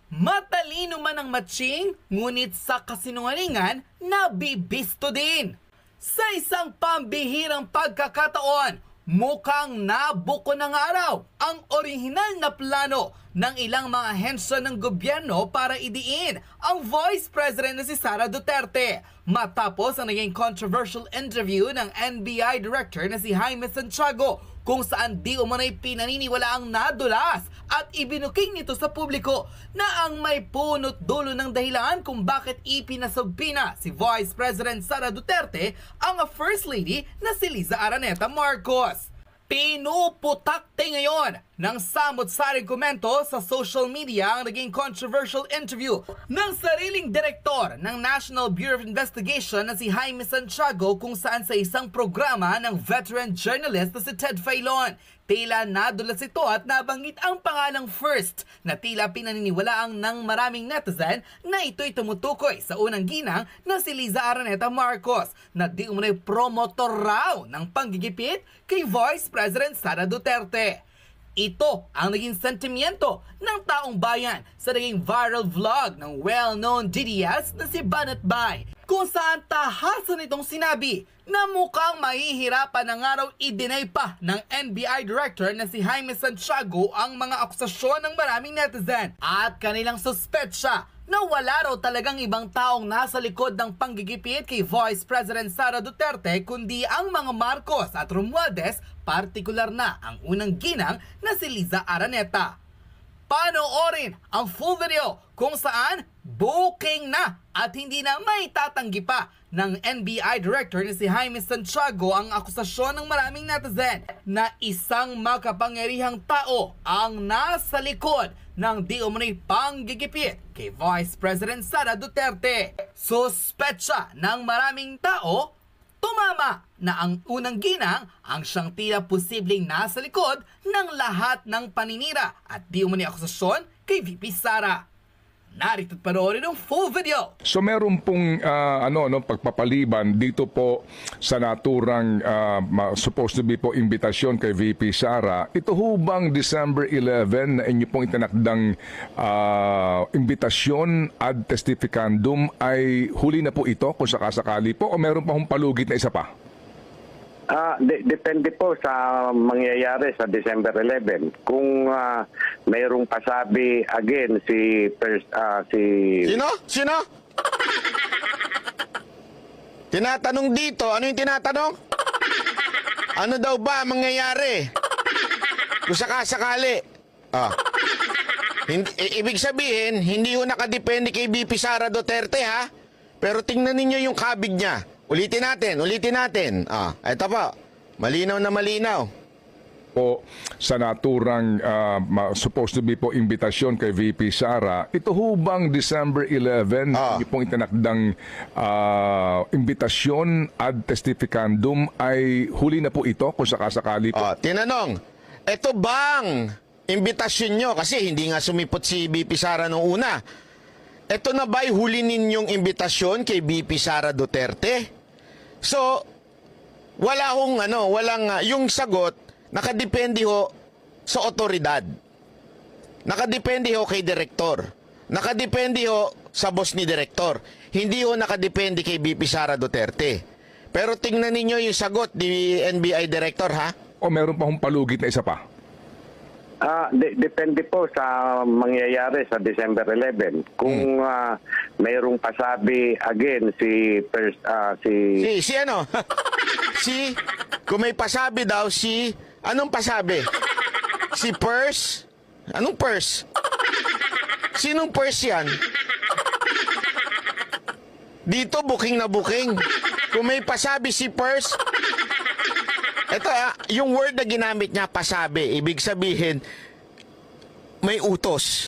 Matalino man ang matching, ngunit sa kasinungalingan, nabibisto din. Sa isang pambihirang pagkakataon, mukhang nabuko ng araw ang orihinal na plano ng ilang mga ahensya ng gobyerno para idiin ang Vice President na si Sara Duterte. Matapos ang naging controversial interview ng NBI Director na si Jaime Santiago, kung saan di umano'y pinaniniwala ang nadulas at ibinuking nito sa publiko na ang may punot dulo ng dahilan kung bakit ipinasubpina si Vice President Sara Duterte ang First Lady na si Liza Araneta Marcos. Pinuputakte ngayon ng samot-saring komento sa social media ang naging controversial interview ng sariling direktor ng National Bureau of Investigation na si Jaime Santiago, kung saan sa isang programa ng veteran journalist na si Ted Filon. Tila nadulas ito at nabanggit ang pangalang First na tila pinaniniwalaang ng maraming netizen na ito'y tumutukoy sa unang ginang na si Liza Araneta Marcos na di umano'y promotor raw ng panggigipit kay Vice President Sara Duterte. Ito ang naging sentimiento ng taong bayan sa naging viral vlog ng well-known DDS na si Banat Bay, kung saan tahasan itong sinabi na mukhang mahihirapan na nga raw i-deny pa ng NBI Director na si Jaime Santiago ang mga akusasyon ng maraming netizen at kanilang suspetsya na wala raw talagang ibang taong nasa likod ng panggigipit kay Vice President Sara Duterte kundi ang mga Marcos at Romualdez, partikular na ang unang ginang na si Liza Araneta. Panoorin ang full video kung saan booking na at hindi na may tatanggi pa ng NBI Director na si Jaime Santiago ang akusasyon ng maraming netizen na isang makapangyarihang tao ang nasa likod ng di umano'y panggigipit kay Vice President Sara Duterte. Suspetsa ng maraming tao, tumama na ang unang ginang ang siyang tila posibleng nasa likod ng lahat ng paninira at di umano'y akusasyon kay VP Sara. Narito't panoorin ang full video. So meron pong pagpapaliban dito po sa naturang supposed to be po imbitasyon kay VP Sara. Ito hubang December 11 na inyo pong itinakdang imbitasyon ad testificandum ay huli na po ito kung sakasakali po o meron pa hong palugit na isa pa? Depende po sa mangyayari sa December 11. Kung mayroong pasabi again si Sino? Tinatanong dito, ano yung tinatanong? Ano daw ba mangyayari? Kung sakasakali. Ibig sabihin, hindi yung nakadepende kay VP Sara Duterte ha. Pero tingnan ninyo yung kabig niya. Ulitin natin. Ito po. Malinaw na malinaw. Po sa naturang supposed to be po imbitasyon kay VP Sara. Ito hubang December 11 yung pong itinakdang imbitasyon ad testificandum ay huli na po ito kung sakasakali po. Tinanong, ito bang imbitasyon nyo? Kasi hindi nga sumipot si VP Sara nung una. Ito na ba'y huli ninyong imbitasyon kay VP Sara Duterte? So, walang yung sagot, nakadepende ho sa otoridad. Nakadepende ho kay direktor. Nakadepende ho sa boss ni direktor. Hindi ho nakadepende kay VP Sara Duterte. Pero tingnan ninyo yung sagot ni NBI Director ha? O meron pa hong palugit na isa pa? Depende po sa mangyayari sa December 11. Kung mayroong pasabi again kung may pasabi daw anong pasabi? Si Purse? Anong Purse? Sinong Purse yan? Dito booking na booking. Kung may pasabi si Purse, ito yung word na ginamit niya, pasabi, ibig sabihin, may utos.